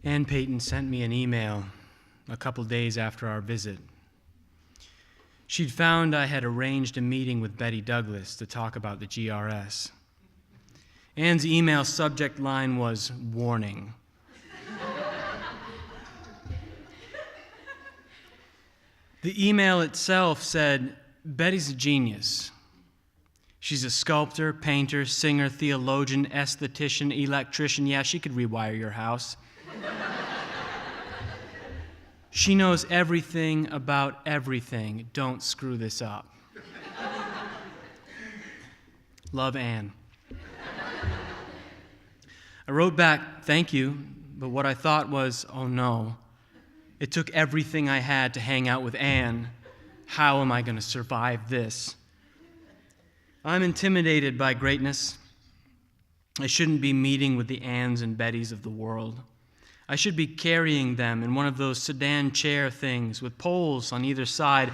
Ann Payton sent me an email a couple days after our visit. She'd found I had arranged a meeting with Betty Douglas to talk about the GRS. Ann's email subject line was warning. The email itself said, Betty's a genius. She's a sculptor, painter, singer, theologian, esthetician, electrician. Yeah, she could rewire your house. She knows everything about everything. Don't screw this up. Love, Ann. I wrote back, thank you, but what I thought was, oh no. It took everything I had to hang out with Ann. How am I going to survive this? I'm intimidated by greatness. I shouldn't be meeting with the Anns and Bettys of the world. I should be carrying them in one of those sedan chair things with poles on either side,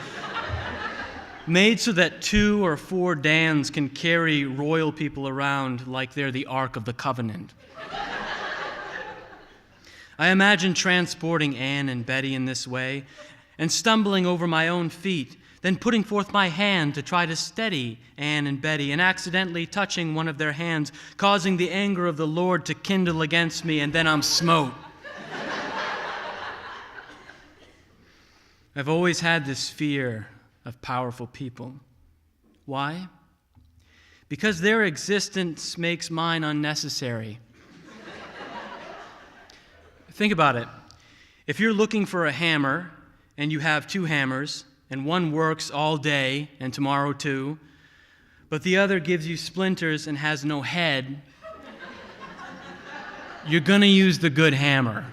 made so that 2 or 4 Dans can carry royal people around like they're the Ark of the Covenant. I imagine transporting Ann and Betty in this way and stumbling over my own feet, then putting forth my hand to try to steady Ann and Betty and accidentally touching one of their hands, causing the anger of the Lord to kindle against me, and then I'm smote. I've always had this fear of powerful people. Why? Because their existence makes mine unnecessary. Think about it. If you're looking for a hammer and you have 2 hammers and one works all day and tomorrow too, but the other gives you splinters and has no head, you're going to use the good hammer.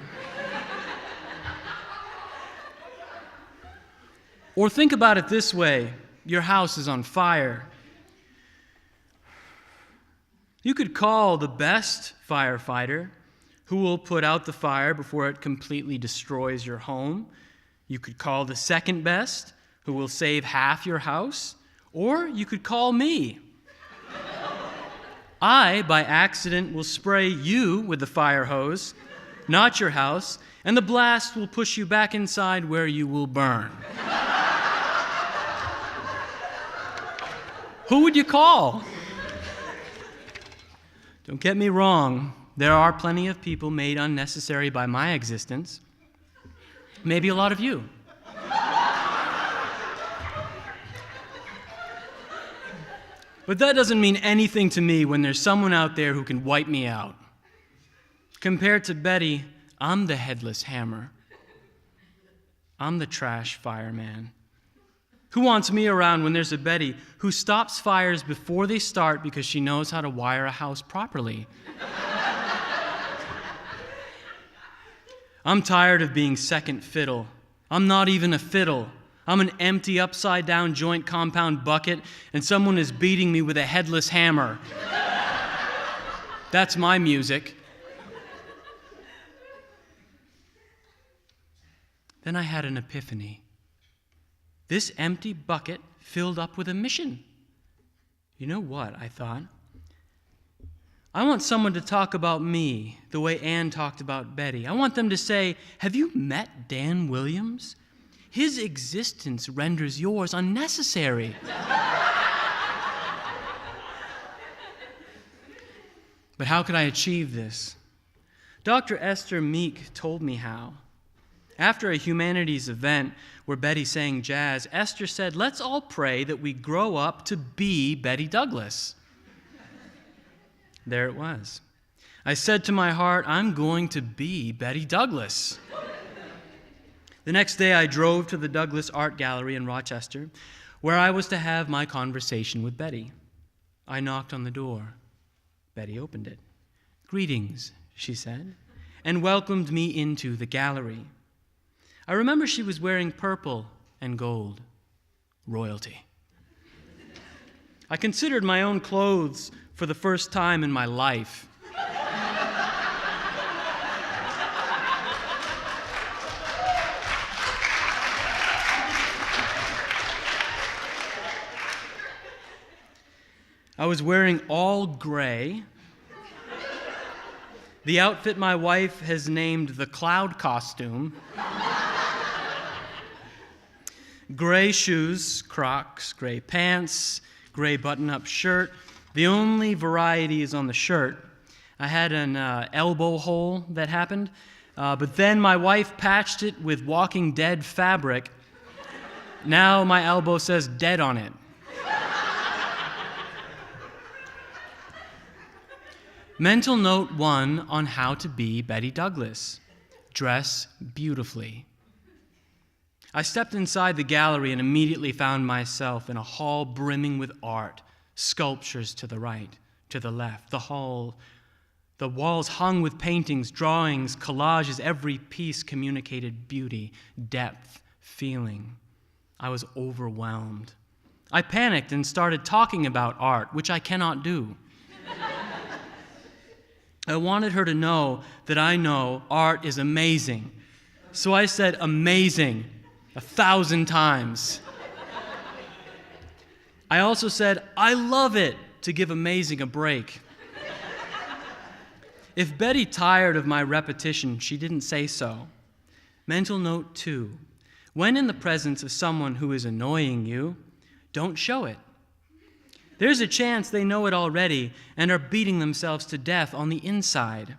Or think about it this way. Your house is on fire. You could call the best firefighter who will put out the fire before it completely destroys your home. You could call the second best who will save half your house. Or you could call me. I, by accident, will spray you with the fire hose, not your house, and the blast will push you back inside where you will burn. Who would you call? Don't get me wrong. There are plenty of people made unnecessary by my existence. Maybe a lot of you. But that doesn't mean anything to me when there's someone out there who can wipe me out. Compared to Betty, I'm the headless hammer. I'm the trash fireman. Who wants me around when there's a Betty who stops fires before they start because she knows how to wire a house properly? I'm tired of being second fiddle. I'm not even a fiddle. I'm an empty, upside-down joint compound bucket, and someone is beating me with a headless hammer. That's my music. Then I had an epiphany. This empty bucket filled up with a mission. You know what, I thought? I want someone to talk about me the way Ann talked about Betty. I want them to say, have you met Dan Williams? His existence renders yours unnecessary. But how could I achieve this? Dr. Esther Meek told me how. After a humanities event where Betty sang jazz, Esther said, let's all pray that we grow up to be Betty Douglas. There it was. I said to my heart, I'm going to be Betty Douglas. The next day, I drove to the Douglas Art Gallery in Rochester, where I was to have my conversation with Betty. I knocked on the door. Betty opened it. Greetings, she said, and welcomed me into the gallery. I remember she was wearing purple and gold. Royalty. I considered my own clothes for the first time in my life. I was wearing all gray, The outfit my wife has named the cloud costume. Gray shoes, Crocs, gray pants, gray button-up shirt. The only variety is on the shirt. I had an elbow hole that happened, but then my wife patched it with Walking Dead fabric. Now my elbow says dead on it. Mental note 1 on how to be Betty Douglas. Dress beautifully. I stepped inside the gallery and immediately found myself in a hall brimming with art, sculptures to the right, to the left. The walls hung with paintings, drawings, collages. Every piece communicated beauty, depth, feeling. I was overwhelmed. I panicked and started talking about art, which I cannot do. I wanted her to know that I know art is amazing. So I said amazing 1,000 times. I also said, I love it, to give amazing a break. If Betty tired of my repetition, she didn't say so. Mental note 2. When in the presence of someone who is annoying you, don't show it. There's a chance they know it already and are beating themselves to death on the inside.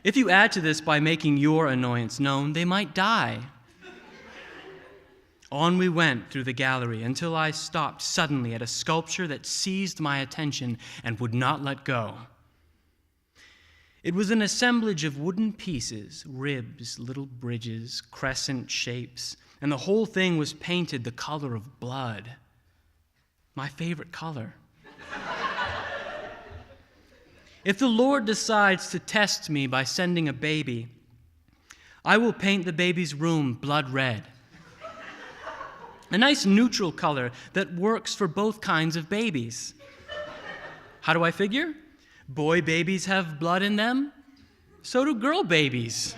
If you add to this by making your annoyance known, they might die. On we went through the gallery until I stopped suddenly at a sculpture that seized my attention and would not let go. It was an assemblage of wooden pieces, ribs, little bridges, crescent shapes, and the whole thing was painted the color of blood. My favorite color. If the Lord decides to test me by sending a baby, I will paint the baby's room blood red. A nice neutral color that works for both kinds of babies. How do I figure? Boy babies have blood in them. So do girl babies.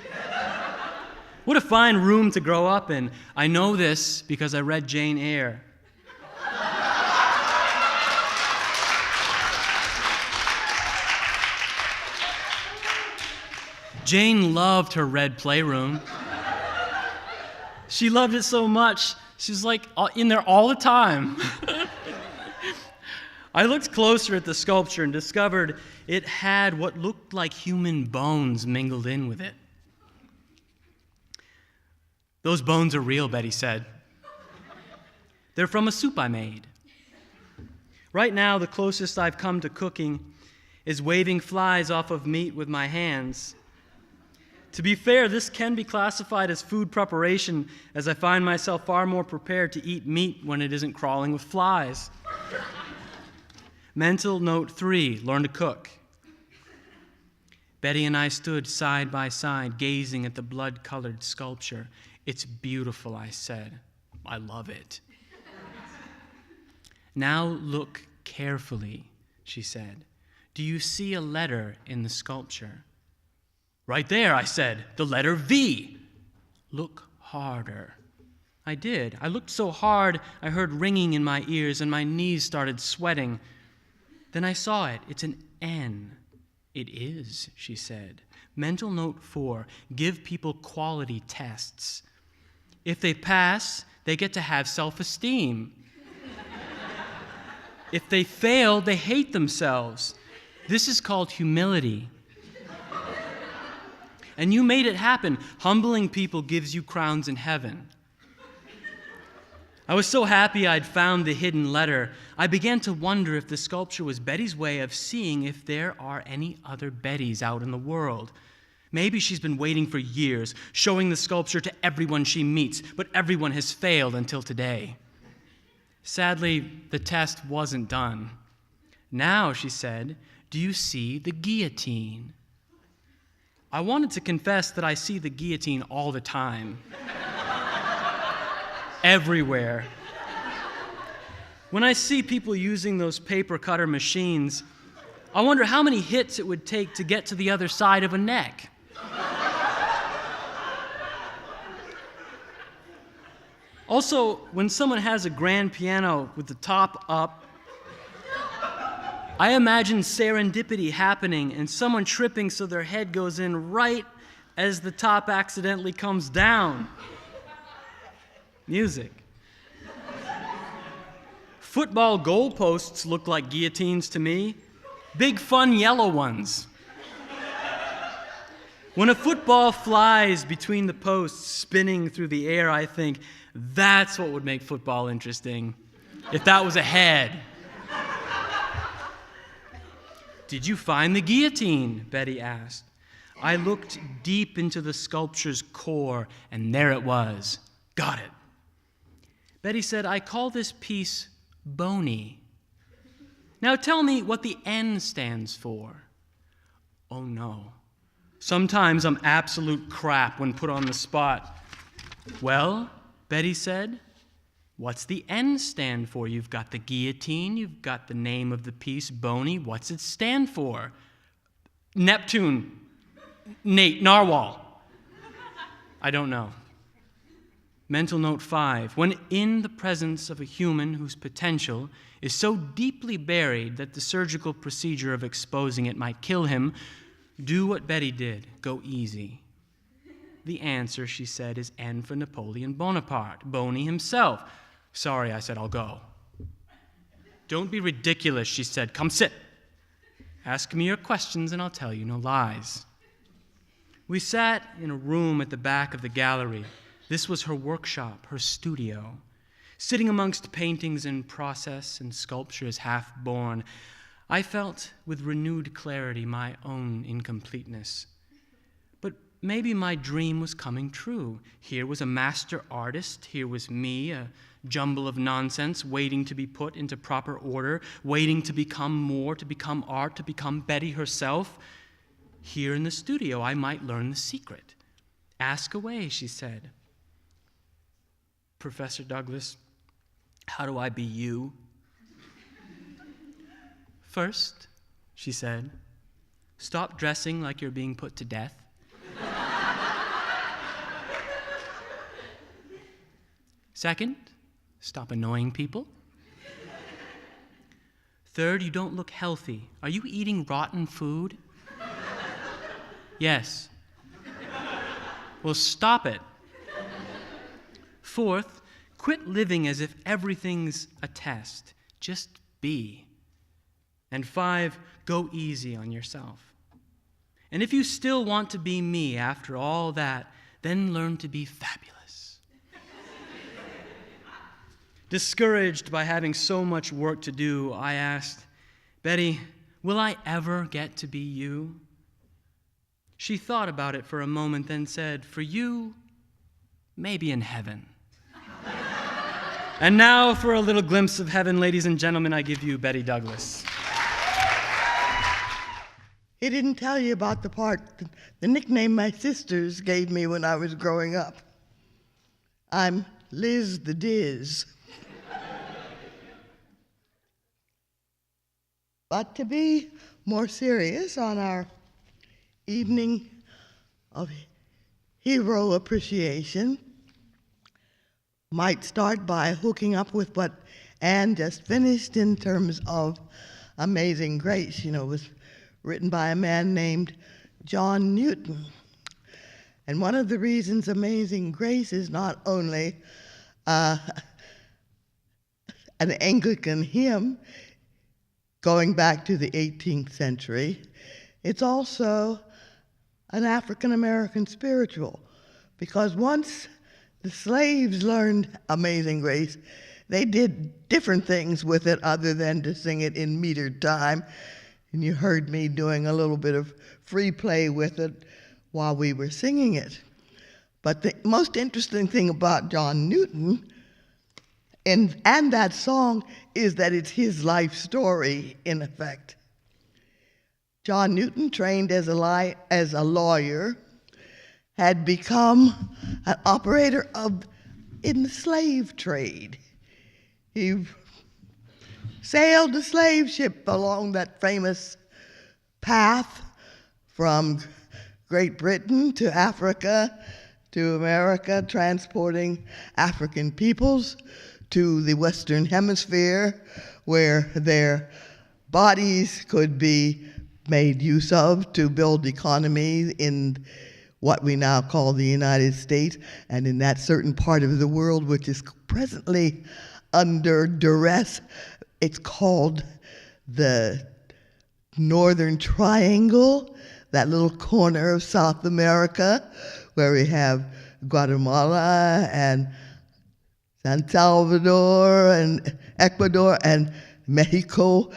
What a fine room to grow up in. I know this because I read Jane Eyre. Jane loved her red playroom. She loved it so much, she was like in there all the time. I looked closer at the sculpture and discovered it had what looked like human bones mingled in with it. Those bones are real, Betty said. They're from a soup I made. Right now, the closest I've come to cooking is waving flies off of meat with my hands. To be fair, this can be classified as food preparation, as I find myself far more prepared to eat meat when it isn't crawling with flies. Mental note 3, learn to cook. Betty and I stood side by side, gazing at the blood-colored sculpture. It's beautiful, I said. I love it. Now look carefully, she said. Do you see a letter in the sculpture? Right there, I said, the letter V. Look harder. I did. I looked so hard, I heard ringing in my ears and my knees started sweating. Then I saw it. It's an N. It is, she said. Mental note 4, give people quality tests. If they pass, they get to have self-esteem. If they fail, they hate themselves. This is called humility. And you made it happen. Humbling people gives you crowns in heaven. I was so happy I'd found the hidden letter. I began to wonder if the sculpture was Betty's way of seeing if there are any other Bettys out in the world. Maybe she's been waiting for years, showing the sculpture to everyone she meets, but everyone has failed until today. Sadly, the test wasn't done. Now, she said, do you see the guillotine? I wanted to confess that I see the guillotine all the time. Everywhere. When I see people using those paper cutter machines, I wonder how many hits it would take to get to the other side of a neck. Also, when someone has a grand piano with the top up I imagine serendipity happening and someone tripping so their head goes in right as the top accidentally comes down. Music. Football goalposts look like guillotines to me. Big fun yellow ones. When a football flies between the posts, spinning through the air, I think that's what would make football interesting, if that was a head. Did you find the guillotine? Betty asked. I looked deep into the sculpture's core, and there it was. Got it. Betty said, I call this piece bony. Now tell me what the N stands for. Oh no. Sometimes I'm absolute crap when put on the spot. Well, Betty said, what's the N stand for? You've got the guillotine, you've got the name of the piece, bony. What's it stand for? Neptune, Nate, Narwhal. I don't know. Mental note 5. When in the presence of a human whose potential is so deeply buried that the surgical procedure of exposing it might kill him, do what Betty did. Go easy. The answer, she said, is N for Napoleon Bonaparte, Boney himself. Sorry, I said, I'll go. Don't be ridiculous, she said. Come sit. Ask me your questions and I'll tell you no lies. We sat in a room at the back of the gallery. This was her workshop, her studio. Sitting amongst paintings in process and sculptures half-born, I felt with renewed clarity my own incompleteness. But maybe my dream was coming true. Here was a master artist. Here was me, a jumble of nonsense waiting to be put into proper order, waiting to become more, to become art, to become Betty herself. Here in the studio, I might learn the secret. Ask away, she said. Professor Douglas, how do I be you? First, she said, stop dressing like you're being put to death. Second, stop annoying people. Third, you don't look healthy. Are you eating rotten food? Yes. Well, stop it. Fourth, quit living as if everything's a test. Just be. And 5, go easy on yourself. And if you still want to be me after all that, then learn to be fabulous. Discouraged by having so much work to do, I asked, Betty, will I ever get to be you? She thought about it for a moment, then said, for you, maybe in heaven. And now for a little glimpse of heaven, ladies and gentlemen, I give you Betty Douglas. He didn't tell you about the part, the nickname my sisters gave me when I was growing up. I'm Liz the Diz. But to be more serious, on our evening of hero appreciation, might start by hooking up with what Anne just finished in terms of Amazing Grace. You know, it was written by a man named John Newton. And one of the reasons Amazing Grace is not only an Anglican hymn going back to the 18th century, it's also an African-American spiritual, because once the slaves learned Amazing Grace, they did different things with it other than to sing it in metered time. And you heard me doing a little bit of free play with it while we were singing it. But the most interesting thing about John Newton and that song is that it's his life story, in effect. John Newton, trained as a lawyer, had become an operator in the slave trade. He sailed a slave ship along that famous path from Great Britain to Africa, to America, transporting African peoples to the Western Hemisphere, where their bodies could be made use of to build economies in what we now call the United States, and in that certain part of the world which is presently under duress. It's called the Northern Triangle, that little corner of South America where we have Guatemala and San Salvador and Ecuador and Mexico.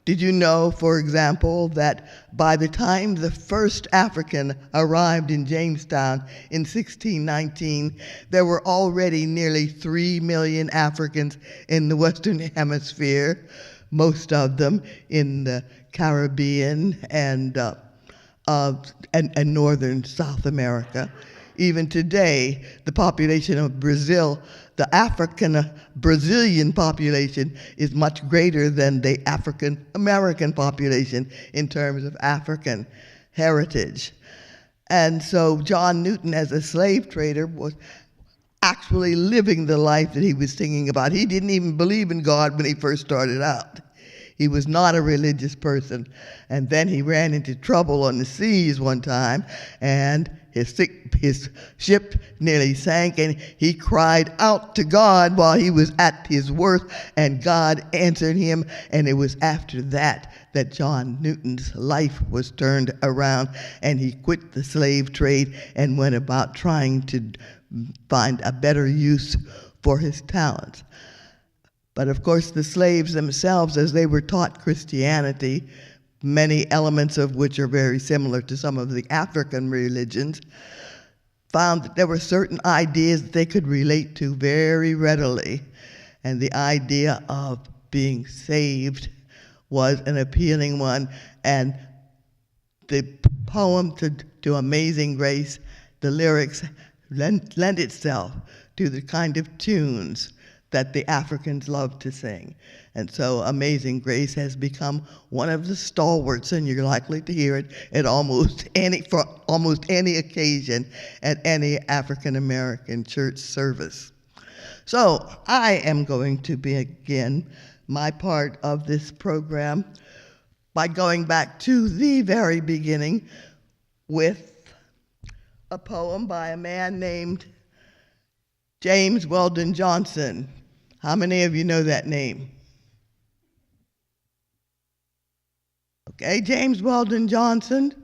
Did you know, for example, that by the time the first African arrived in Jamestown in 1619, there were already nearly 3 million Africans in the Western Hemisphere, most of them in the Caribbean and northern South America. Even today, the population of Brazil, the African Brazilian population, is much greater than the African American population in terms of African heritage. And so John Newton, as a slave trader, was actually living the life that he was singing about. He didn't even believe in God when he first started out. He was not a religious person. And then he ran into trouble on the seas one time, and his ship nearly sank, and he cried out to God while he was at his worst, and God answered him. And it was after that that John Newton's life was turned around, and he quit the slave trade and went about trying to find a better use for his talents. But of course, the slaves themselves, as they were taught Christianity, many elements of which are very similar to some of the African religions, found that there were certain ideas that they could relate to very readily. And the idea of being saved was an appealing one. And the poem to Amazing Grace, the lyrics lend itself to the kind of tunes that the Africans love to sing. And so Amazing Grace has become one of the stalwarts, and you're likely to hear it at almost any occasion at any African American church service. So I am going to begin my part of this program by going back to the very beginning with a poem by a man named James Weldon Johnson. How many of you know that name? Okay, James Weldon Johnson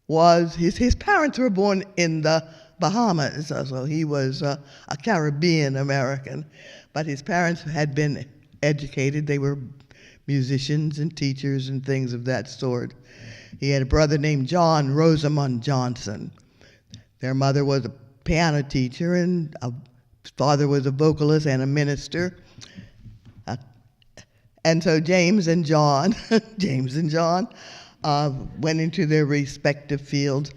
was, his parents were born in the Bahamas, so he was a Caribbean American, but his parents had been educated. They were musicians and teachers and things of that sort. He had a brother named John Rosamond Johnson. Their mother was a piano teacher, and his father was a vocalist and a minister. And so James and John went into their respective fields,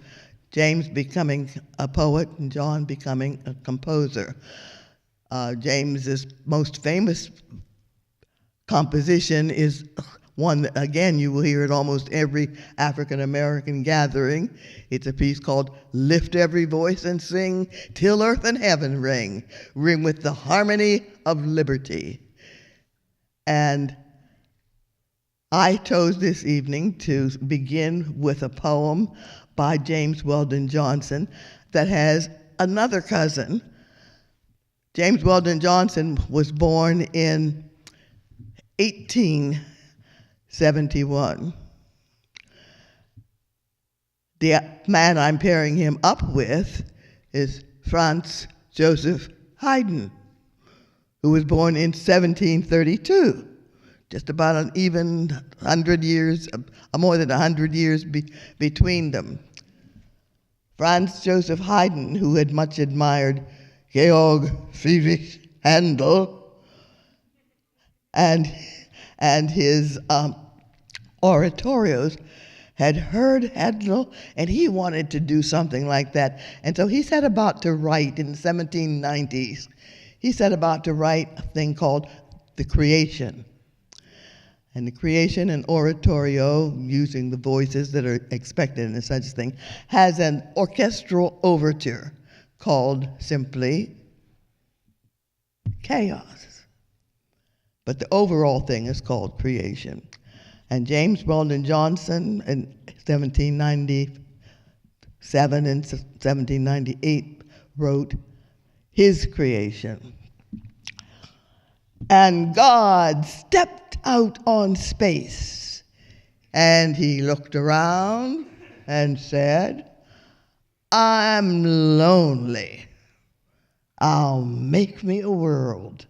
James becoming a poet and John becoming a composer. James's most famous composition is one that, again, you will hear at almost every African American gathering. It's a piece called "Lift Every Voice and Sing Till Earth and Heaven Ring, ring with the harmony of liberty." And I chose this evening to begin with a poem by James Weldon Johnson that has another cousin. James Weldon Johnson was born in 1871. The man I'm pairing him up with is Franz Joseph Haydn, who was born in 1732, just about an even 100 years, more than 100 years between them. Franz Joseph Haydn, who had much admired Georg Friedrich Handel and his oratorios, had heard Handel, and he wanted to do something like that. And so he set about to write in the 1790s. He set about to write a thing called The Creation. And the Creation, an oratorio using the voices that are expected in such thing, has an orchestral overture called simply Chaos. But the overall thing is called Creation. And James Weldon Johnson in 1797 and 1798 wrote his creation. And God stepped out on space, and he looked around and said, I'm lonely. I'll make me a world.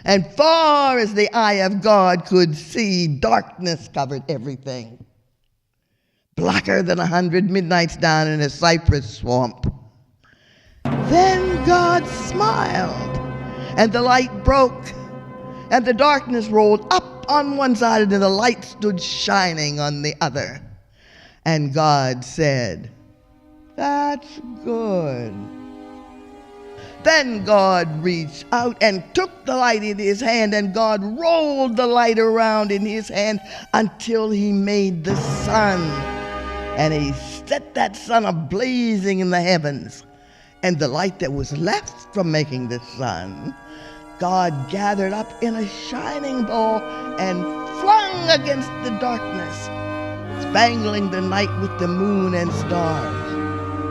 And far as the eye of God could see, darkness covered everything, blacker than 100 midnights down in a cypress swamp. Then God smiled, and the light broke, and the darkness rolled up on one side, and the light stood shining on the other. And God said, that's good. Then God reached out and took the light in his hand, and God rolled the light around in his hand until he made the sun. And he set that sun ablazing in the heavens. And the light that was left from making the sun, God gathered up in a shining ball and flung against the darkness, spangling the night with the moon and stars.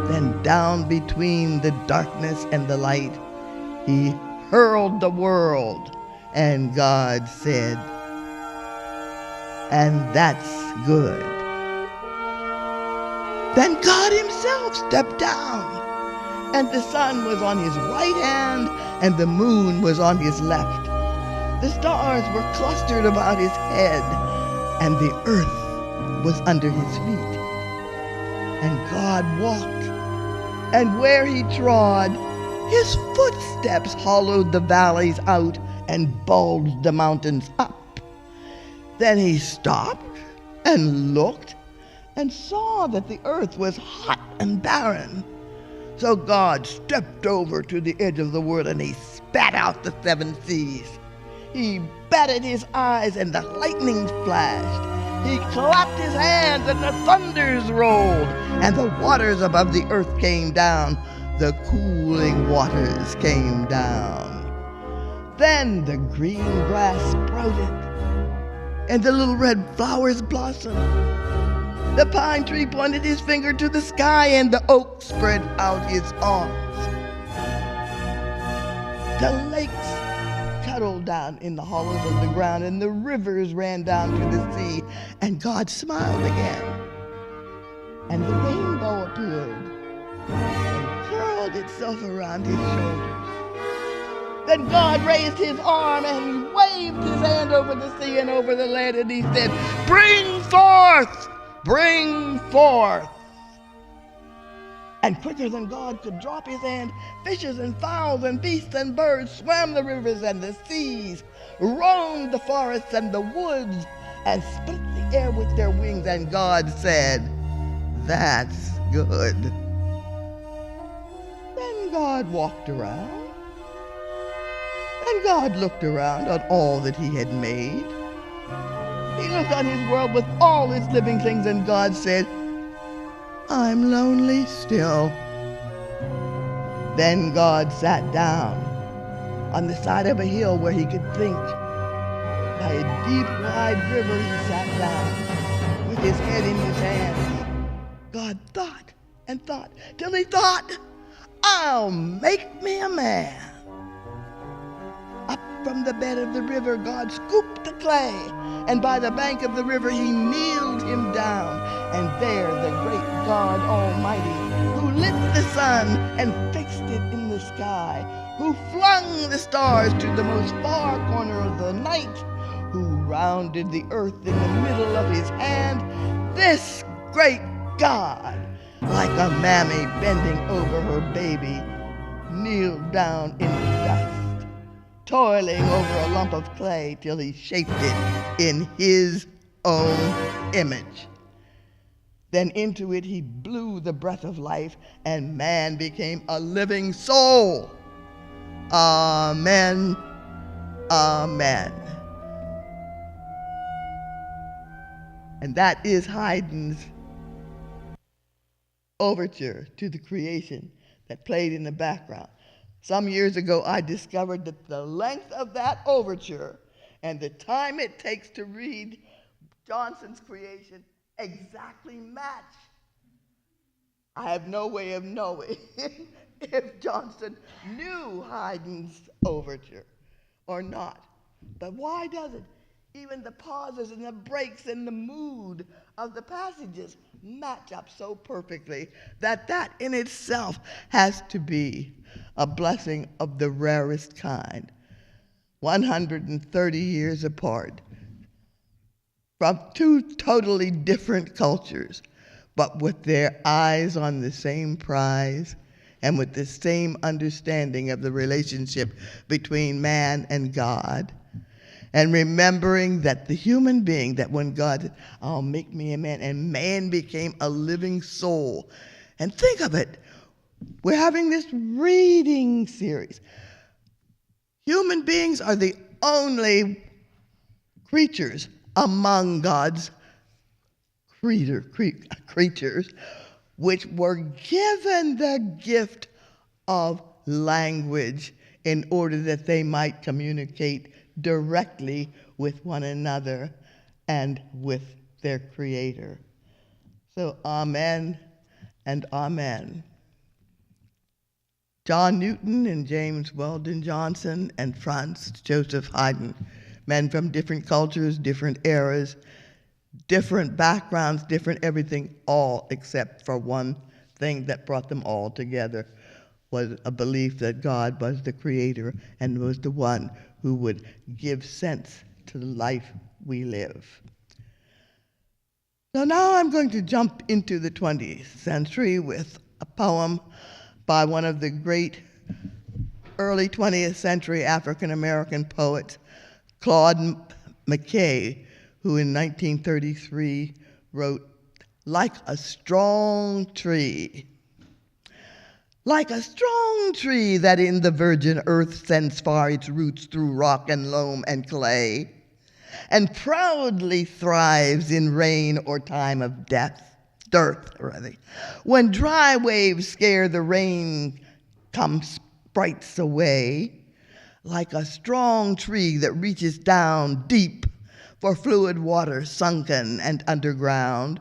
Then down between the darkness and the light, he hurled the world, and God said, and that's good. Then God himself stepped down, and the sun was on his right hand, and the moon was on his left. The stars were clustered about his head, and the earth was under his feet. And God walked, and where he trod, his footsteps hollowed the valleys out and bulged the mountains up. Then he stopped and looked and saw that the earth was hot and barren. So God stepped over to the edge of the world, and he spat out the 7 seas. He batted his eyes, and the lightnings flashed. He clapped his hands, and the thunders rolled, and the waters above the earth came down. The cooling waters came down. Then the green grass sprouted, and the little red flowers blossomed. The pine tree pointed his finger to the sky, and the oak spread out his arms. The lakes cuddled down in the hollows of the ground, and the rivers ran down to the sea, and God smiled again. And the rainbow appeared and curled itself around his shoulders. Then God raised his arm and waved his hand over the sea and over the land, and he said, bring forth! Bring forth! And quicker than God could drop his hand, fishes and fowls and beasts and birds swam the rivers and the seas, roamed the forests and the woods, and split the air with their wings. And God said, that's good. Then God walked around, and God looked around on all that he had made. He looked on his world with all its living things, and God said, I'm lonely still. Then God sat down on the side of a hill where he could think. By a deep, wide river he sat down with his head in his hands. God thought and thought till he thought, I'll make me a man. Up from the bed of the river, God scooped the clay, and by the bank of the river he kneeled him down. And there the great God Almighty, who lit the sun and fixed it in the sky, who flung the stars to the most far corner of the night, who rounded the earth in the middle of his hand, this great God, like a mammy bending over her baby, kneeled down in the dust, toiling over a lump of clay till he shaped it in his own image. Then into it he blew the breath of life, and man became a living soul. Amen. Amen. And that is Haydn's overture to the creation that played in the background. Some years ago, I discovered that the length of that overture and the time it takes to read Johnson's creation exactly match? I have no way of knowing if Johnson knew Haydn's overture or not. But why doesn't even the pauses and the breaks and the mood of the passages match up so perfectly that that in itself has to be a blessing of the rarest kind? 130 years apart, from two totally different cultures, but with their eyes on the same prize and with the same understanding of the relationship between man and God. And remembering that the human being, that when God said, "I'll make me a man," and man became a living soul. And think of it, we're having this reading series. Human beings are the only creatures among God's creatures which were given the gift of language in order that they might communicate directly with one another and with their Creator. So amen and amen. John Newton and James Weldon Johnson and Franz Joseph Haydn, men from different cultures, different eras, different backgrounds, different everything, all except for one thing that brought them all together, was a belief that God was the creator and was the one who would give sense to the life we live. So now I'm going to jump into the 20th century with a poem by one of the great early 20th century African American poets, Claude McKay, who in 1933 wrote, "Like a strong tree. Like a strong tree that in the virgin earth sends far its roots through rock and loam and clay, and proudly thrives in rain or time of dearth. When dry waves scare the rain come sprites away, like a strong tree that reaches down deep for fluid water sunken and underground,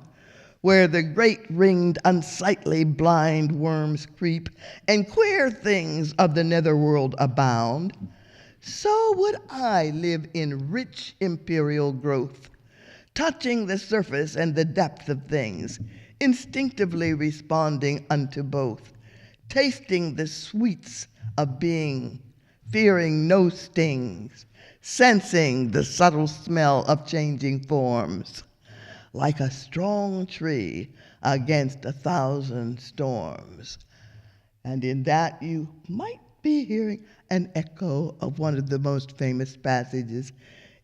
where the great ringed, unsightly blind worms creep and queer things of the netherworld abound, so would I live in rich imperial growth, touching the surface and the depth of things, instinctively responding unto both, tasting the sweets of being, fearing no stings, sensing the subtle smell of changing forms, like a strong tree against 1,000 storms." And in that you might be hearing an echo of one of the most famous passages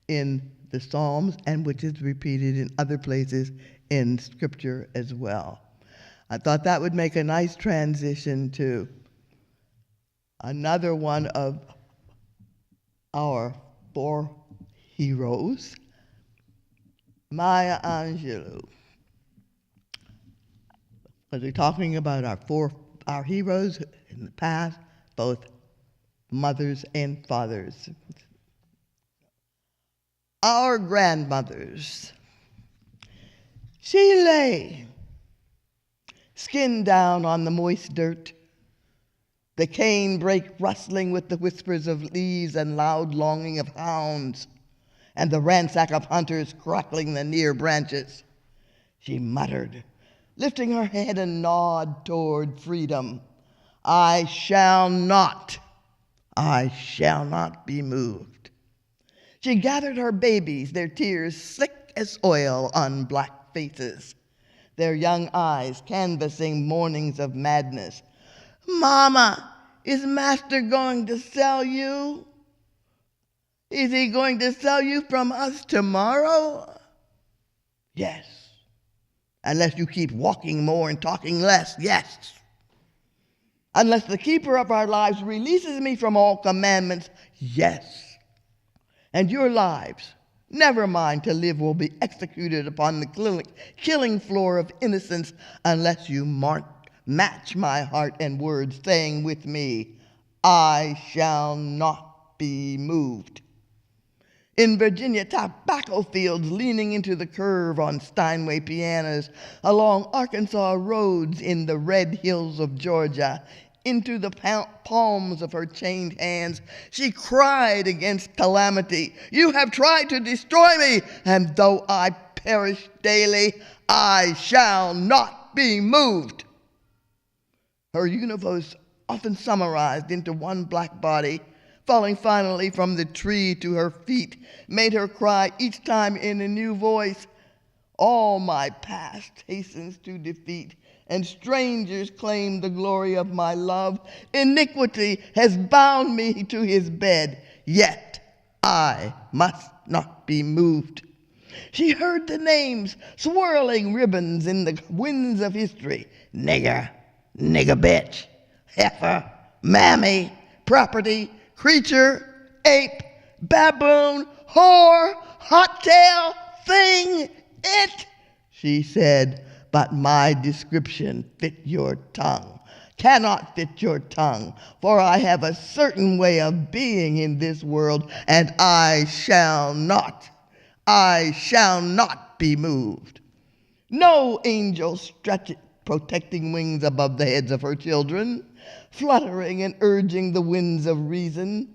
in the Psalms, and which is repeated in other places in Scripture as well. I thought that would make a nice transition to another one of our four heroes, Maya Angelou. Because we're talking about our heroes in the past, both mothers and fathers. Our grandmothers. She lay, skin down on the moist dirt, the canebrake rustling with the whispers of leaves and loud longing of hounds, and the ransack of hunters crackling the near branches. She muttered, lifting her head and nod toward freedom, I shall not be moved." She gathered her babies, their tears slick as oil on black faces, their young eyes canvassing mornings of madness. "Mama, is Master going to sell you? Is he going to sell you from us tomorrow?" "Yes. Unless you keep walking more and talking less, yes. Unless the keeper of our lives releases me from all commandments, yes. And your lives, never mind to live, will be executed upon the killing floor of innocence unless you match my heart and words, saying with me, I shall not be moved. In Virginia, tobacco fields leaning into the curve on Steinway pianos, along Arkansas roads in the red hills of Georgia, into the palms of her chained hands, she cried against calamity. You have tried to destroy me, and though I perish daily, I shall not be moved. Her universe, often summarized into one black body, falling finally from the tree to her feet, made her cry each time in a new voice, all my past hastens to defeat, and strangers claim the glory of my love. Iniquity has bound me to his bed, yet I must not be moved. She heard the names, swirling ribbons in the winds of history. Nigger, nigger bitch, heifer, mammy, property, creature, ape, baboon, whore, hot tail, thing, it, she said, but my description fit your tongue, cannot fit your tongue, for I have a certain way of being in this world, and I shall not be moved. No angel stretched protecting wings above the heads of her children, fluttering and urging the winds of reason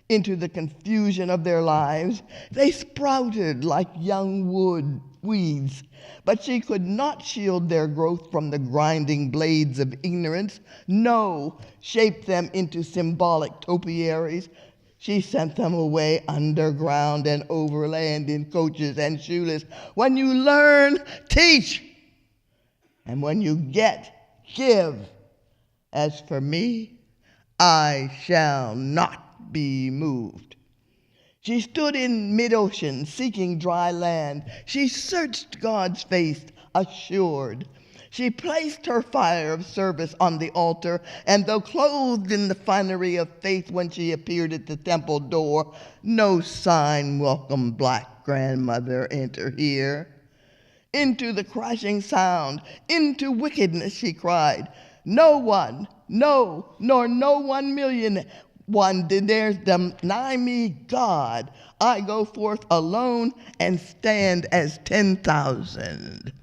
into the confusion of their lives. They sprouted like young weeds, but she could not shield their growth from the grinding blades of ignorance. No, shape them into symbolic topiaries. She sent them away underground and overland in coaches and shoeless. When you learn, teach. And when you get, give. As for me, I shall not be moved. She stood in mid-ocean, seeking dry land. She searched God's face, assured. She placed her fire of service on the altar, and though clothed in the finery of faith when she appeared at the temple door, no sign welcomed black grandmother enter here. Into the crashing sound, into wickedness she cried. No one, no, nor no 1,000,001 dares deny me God. I go forth alone and stand as 10,000.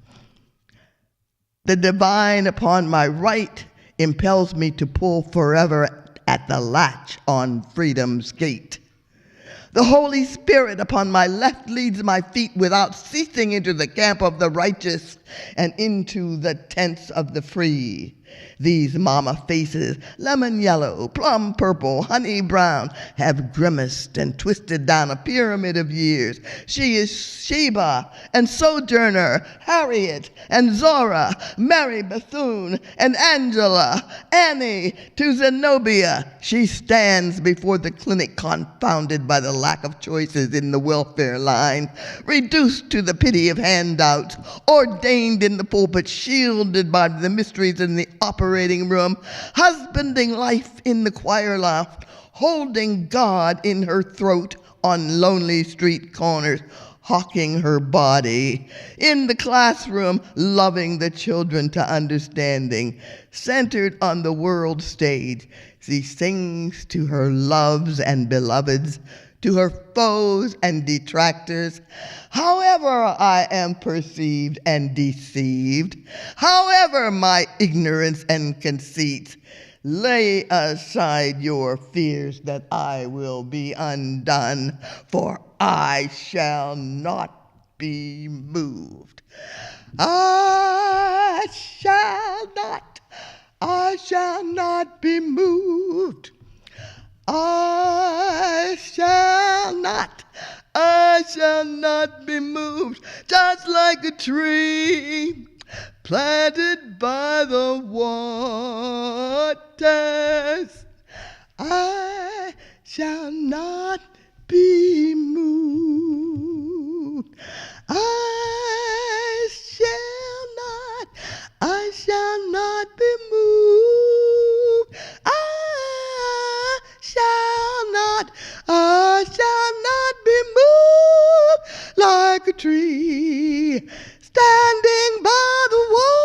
The divine upon my right impels me to pull forever at the latch on freedom's gate. The Holy Spirit upon my left leads my feet without ceasing into the camp of the righteous and into the tents of the free. These mama faces, lemon yellow, plum purple, honey brown, have grimaced and twisted down a pyramid of years. She is Sheba and Sojourner, Harriet and Zora, Mary Bethune and Angela, Annie to Zenobia. She stands before the clinic confounded by the lack of choices in the welfare line, reduced to the pity of handouts, ordained in the pulpit, shielded by the mysteries in the operating room, husbanding life in the choir loft, holding God in her throat on lonely street corners, hawking her body. In the classroom, loving the children to understanding. Centered on the world stage, she sings to her loves and beloveds, to her foes and detractors. However I am perceived and deceived, however my ignorance and conceit, lay aside your fears that I will be undone, for I shall not be moved. I shall not be moved. I shall not be moved, just like a tree planted by the waters. I shall not be moved. I shall not be moved. I shall not be moved like a tree standing by the waters.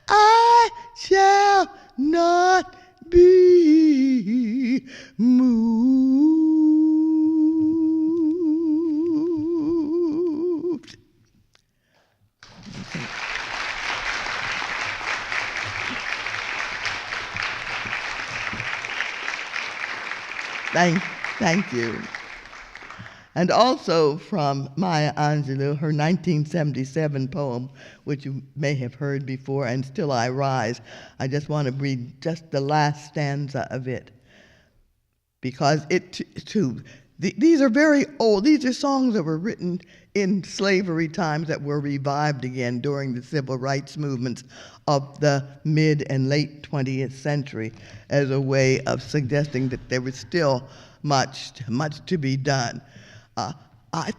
I shall not be moved. Thank you. And also from Maya Angelou, her 1977 poem, which you may have heard before, And Still I Rise. I just want to read just the last stanza of it, because it too, these are very old. These are songs that were written in slavery times that were revived again during the civil rights movements of the mid and late 20th century as a way of suggesting that there was still much to be done.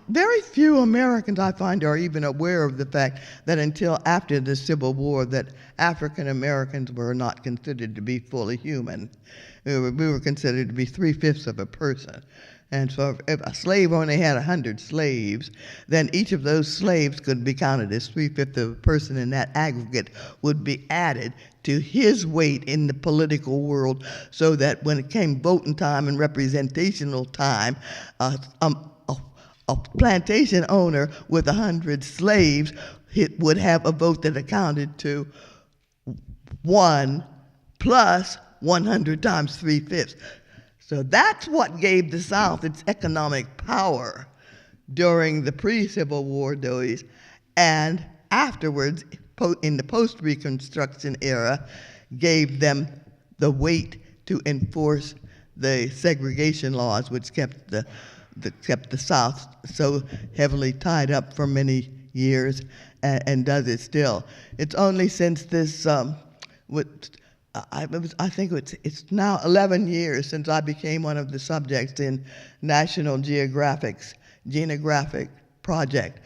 Very few Americans, I find, are even aware of the fact that until after the Civil War that African Americans were not considered to be fully human. We were considered to be 3/5 of a person. And so if a slave only had 100 slaves, then each of those slaves could be counted as 3/5 of a person, and that aggregate would be added to his weight in the political world, so that when it came voting time and representational time, a plantation owner with 100 slaves would have a vote that accounted to 1 plus 100 times 3/5. So that's what gave the South its economic power during the pre-Civil War days, and afterwards, in the post-Reconstruction era, gave them the weight to enforce the segregation laws, which kept the South so heavily tied up for many years, and does it still. It's only since this, I think it's now 11 years since I became one of the subjects in National Geographic's Genographic project,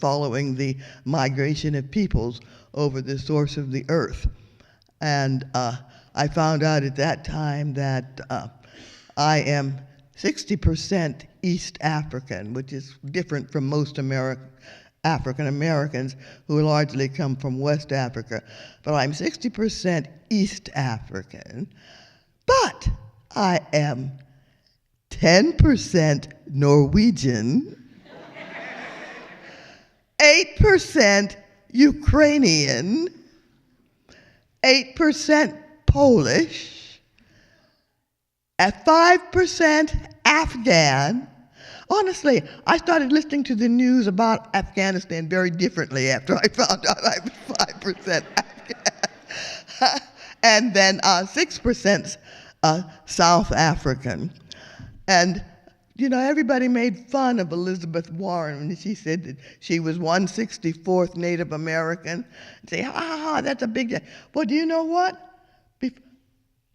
following the migration of peoples over the source of the earth. And I found out at that time that I am 60% East African, which is different from most African Americans who largely come from West Africa. But I'm 60% East African, but I am 10% Norwegian, 8% Ukrainian, 8% Polish, at 5% Afghan. Honestly, I started listening to the news about Afghanistan very differently after I found out I was 5% Afghan. And then 6% South African. And, you know, everybody made fun of Elizabeth Warren when she said that she was 1/64th Native American. And say, that's a big deal. Well, do you know what?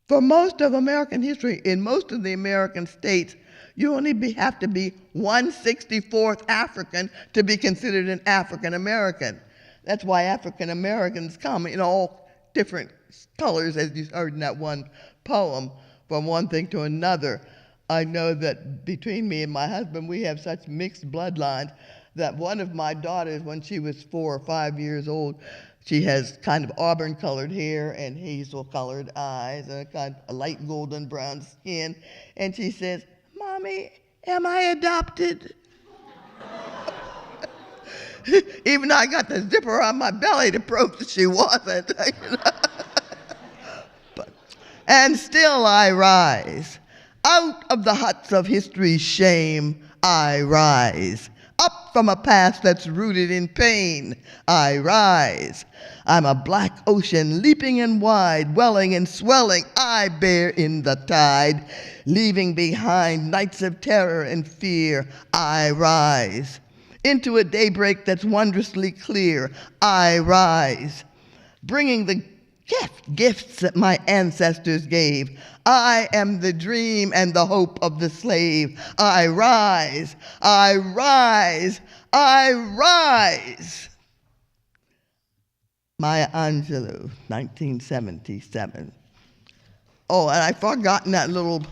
For most of American history, in most of the American states, you only have to be 1/64th African to be considered an African American. That's why African Americans come in all different colors, as you heard in that one poem, from one thing to another. I know that between me and my husband, we have such mixed bloodlines that one of my daughters, when she was 4 or 5 years old, she has kind of auburn-colored hair and hazel-colored eyes and a kind of light golden brown skin. And she says, "Mommy, am I adopted?" Even though I got the zipper on my belly to prove that she wasn't. And still I rise. Out of the huts of history's shame, I rise. Up from a past that's rooted in pain, I rise. I'm a black ocean leaping and wide, welling and swelling, I bear in the tide. Leaving behind nights of terror and fear, I rise. Into a daybreak that's wondrously clear, I rise. Bringing the gifts that my ancestors gave. I am the dream and the hope of the slave. I rise, I rise, I rise. Maya Angelou, 1977. Oh, and I've forgotten that little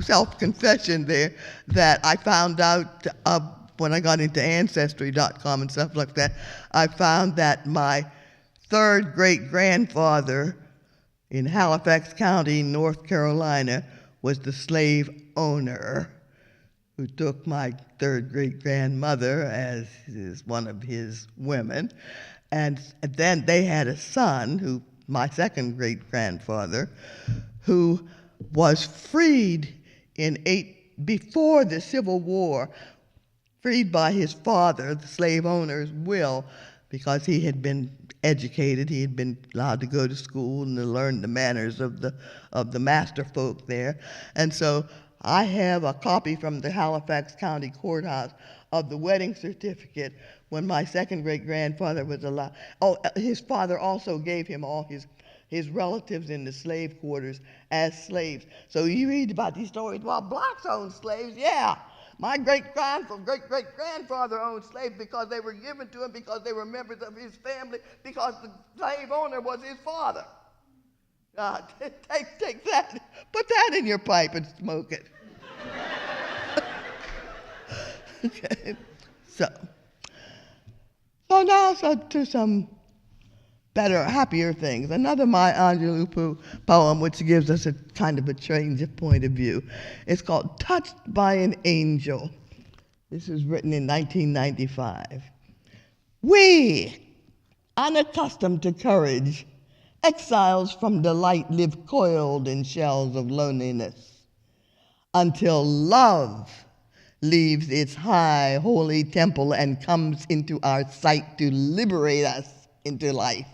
self-confession there that I found out when I got into Ancestry.com and stuff like that. I found that my third great-grandfather in Halifax County, North Carolina, was the slave owner who took my third great-grandmother as one of his women. And then they had a son, my second great-grandfather, who was freed before the Civil War, freed by his father, the slave owner's will, because he had been educated, he had been allowed to go to school and to learn the manners of the master folk there. And so I have a copy from the Halifax County Courthouse of the wedding certificate when my second great-grandfather was alive. Oh, his father also gave him all his relatives in the slave quarters as slaves. So you read about these stories, well, blacks owned slaves, yeah. My great-great-grandfather owned slaves because they were given to him, because they were members of his family, because the slave owner was his father. Take that, put that in your pipe and smoke it. Okay, so now to some better, happier things. Another Maya Angelou poem which gives us a kind of a change of point of view. It's called Touched by an Angel. This was written in 1995. We, unaccustomed to courage, exiles from delight, live coiled in shells of loneliness until love leaves its high, holy temple and comes into our sight to liberate us into life.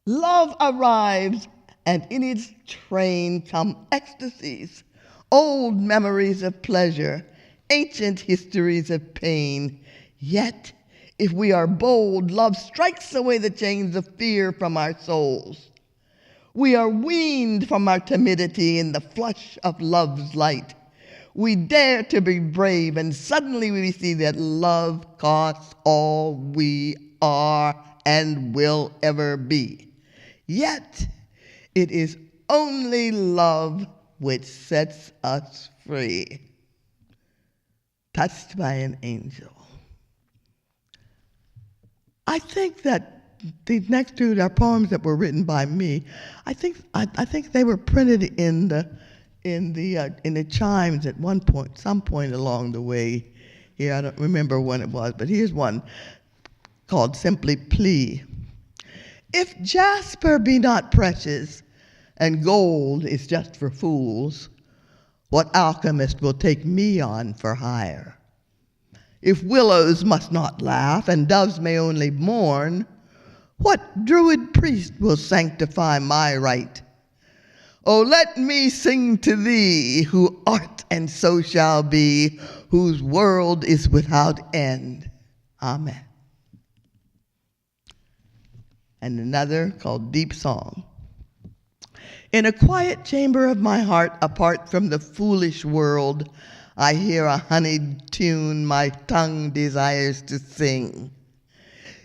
Love arrives, and in its train come ecstasies, old memories of pleasure, ancient histories of pain. Yet, if we are bold, love strikes away the chains of fear from our souls. We are weaned from our timidity in the flush of love's light. We dare to be brave, and suddenly we see that love costs all we are and will ever be. Yet, it is only love which sets us free. Touched by an Angel. I think that these next two are poems that were written by me. I think they were printed in the Chimes at some point along the way. Here, I don't remember when it was, but here's one called Simply Plea. If jasper be not precious, and gold is just for fools, what alchemist will take me on for hire? If willows must not laugh, and doves may only mourn, what druid priest will sanctify my right? Oh, let me sing to thee, who art and so shall be, whose world is without end. Amen. And another called Deep Song. In a quiet chamber of my heart, apart from the foolish world, I hear a honeyed tune my tongue desires to sing.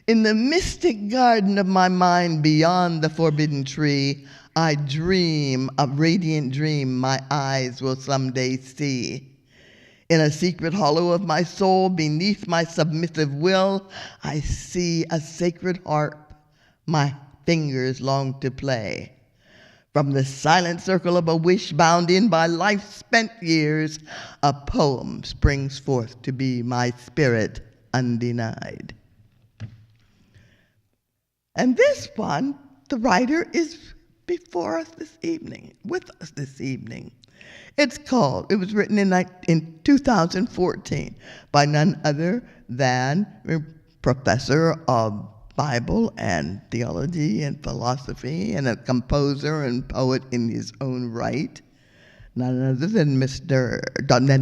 In the mystic garden of my mind beyond the forbidden tree, I dream a radiant dream my eyes will someday see. In a secret hollow of my soul, beneath my submissive will, I see a sacred harp my fingers long to play. From the silent circle of a wish bound in by life's spent years, a poem springs forth to be my spirit undenied. And this one, the writer is before us this evening, with us this evening. It was written in 2014 by none other than a professor of Bible and theology and philosophy and a composer and poet in his own right, none other than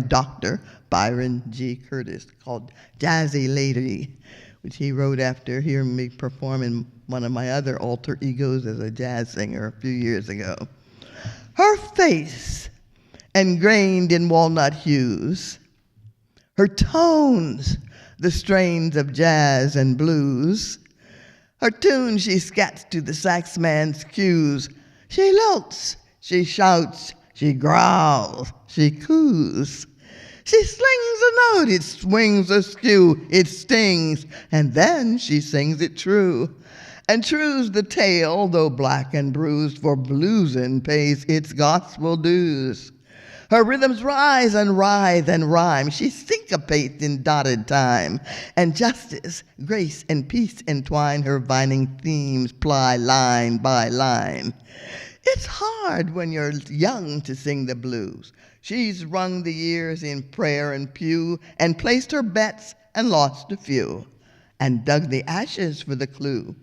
Dr. Byron G. Curtis, called Jazzy Lady, which he wrote after hearing me perform in one of my other alter egos as a jazz singer a few years ago. Her face, ingrained in walnut hues, her tones, the strains of jazz and blues, her tune she scats to the saxman's cues. She lilts, she shouts, she growls, she coos. She slings a note, it swings askew, it stings, and then she sings it true. And true's the tale, though black and bruised, for bluesin' pays its gospel dues. Her rhythms rise and writhe and rhyme. She syncopates in dotted time. And justice, grace, and peace entwine. Her vining themes ply line by line. It's hard when you're young to sing the blues. She's rung the years in prayer and pew, and placed her bets and lost a few, and dug the ashes for the clue.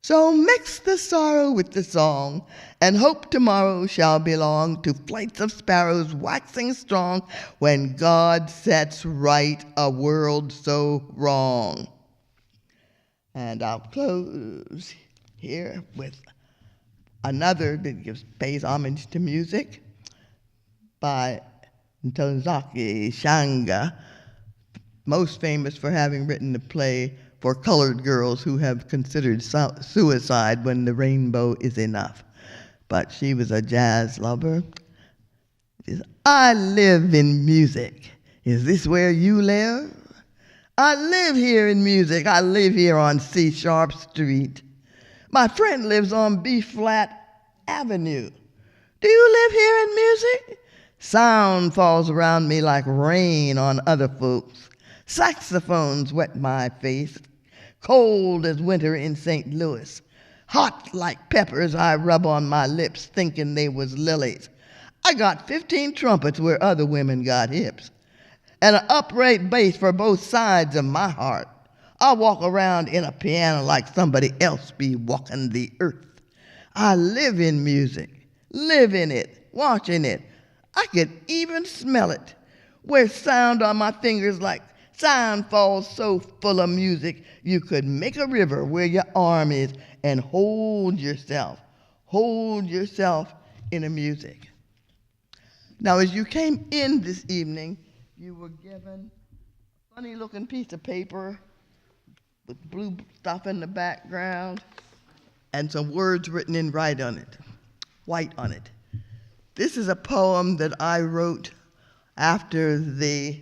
So mix the sorrow with the song, and hope tomorrow shall belong to flights of sparrows waxing strong, when God sets right a world so wrong. And I'll close here with another that pays homage to music by Ntozake Shange, most famous for having written the play for colored girls who have considered suicide when the rainbow is enough. But she was a jazz lover. She says, I live in music. Is this where you live? I live here in music. I live here on C-sharp Street. My friend lives on B-flat Avenue. Do you live here in music? Sound falls around me like rain on other folks. Saxophones wet my face, cold as winter in St. Louis. Hot like peppers I rub on my lips, thinking they was lilies. I got 15 trumpets where other women got hips, and an upright bass for both sides of my heart. I walk around in a piano like somebody else be walking the earth. I live in music, live in it, watching it. I could even smell it. Wear sound on my fingers like sound falls so full of music you could make a river where your arm is and hold yourself in the music. Now, as you came in this evening, you were given a funny looking piece of paper with blue stuff in the background and some words written in white on it. This is a poem that I wrote after the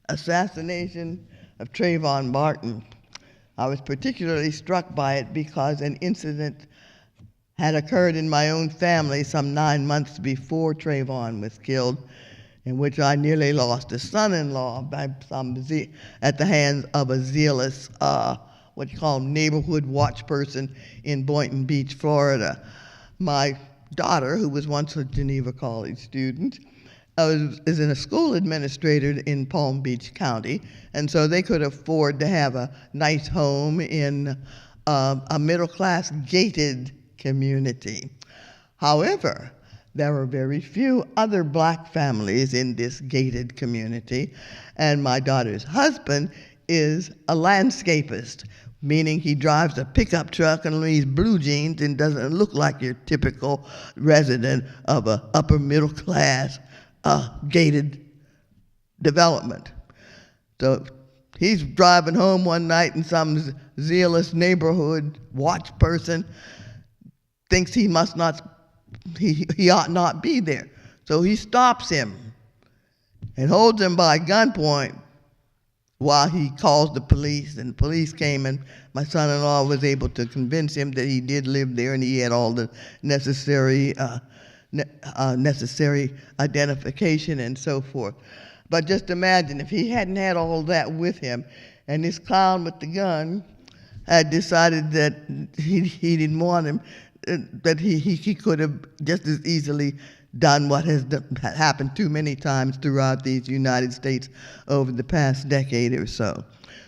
assassination of Trayvon Martin. I was particularly struck by it because an incident had occurred in my own family some 9 months before Trayvon was killed, in which I nearly lost a son-in-law at the hands of a zealous, what you call neighborhood watch person in Boynton Beach, Florida. My daughter, who was once a Geneva College student, is in a school administrator in Palm Beach County, and so they could afford to have a nice home in a middle-class gated community. However, there were very few other black families in this gated community, and my daughter's husband is a landscapist, meaning he drives a pickup truck and wears blue jeans and doesn't look like your typical resident of a upper middle class gated development. So he's driving home one night and some zealous neighborhood watch person thinks he ought not be there. So he stops him and holds him by gunpoint while he calls the police, and the police came, and my son-in-law was able to convince him that he did live there and he had all the necessary identification and so forth. But just imagine if he hadn't had all that with him, and this clown with the gun had decided that he didn't want him, that he could have just as easily done what has happened too many times throughout these United States over the past decade or so.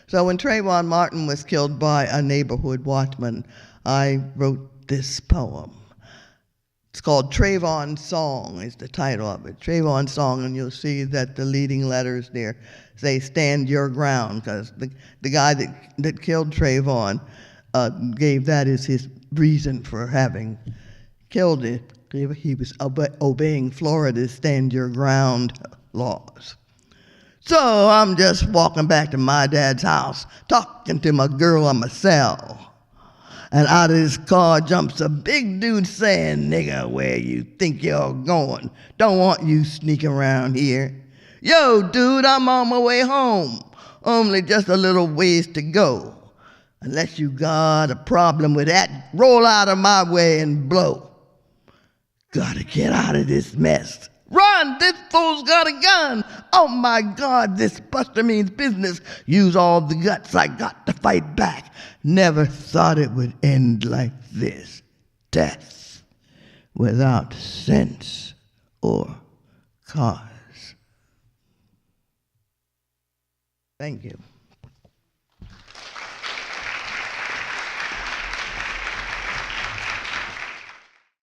So when Trayvon Martin was killed by a neighborhood watchman, I wrote this poem. It's called Trayvon's Song is the title of it. Trayvon's Song, and you'll see that the leading letters there say stand your ground, because the guy that killed Trayvon gave that as his reason for having killed him. He was obeying Florida's stand your ground laws. So I'm just walking back to my dad's house, talking to my girl on my cell. And out of his car jumps a big dude saying, nigga, where you think you're going? Don't want you sneaking around here. Yo, dude, I'm on my way home. Only just a little ways to go. Unless you got a problem with that, roll out of my way and blow. Gotta get out of this mess. Run, this fool's got a gun. Oh my God, this buster means business. Use all the guts I got to fight back. Never thought it would end like this. Death without sense or cause. Thank you.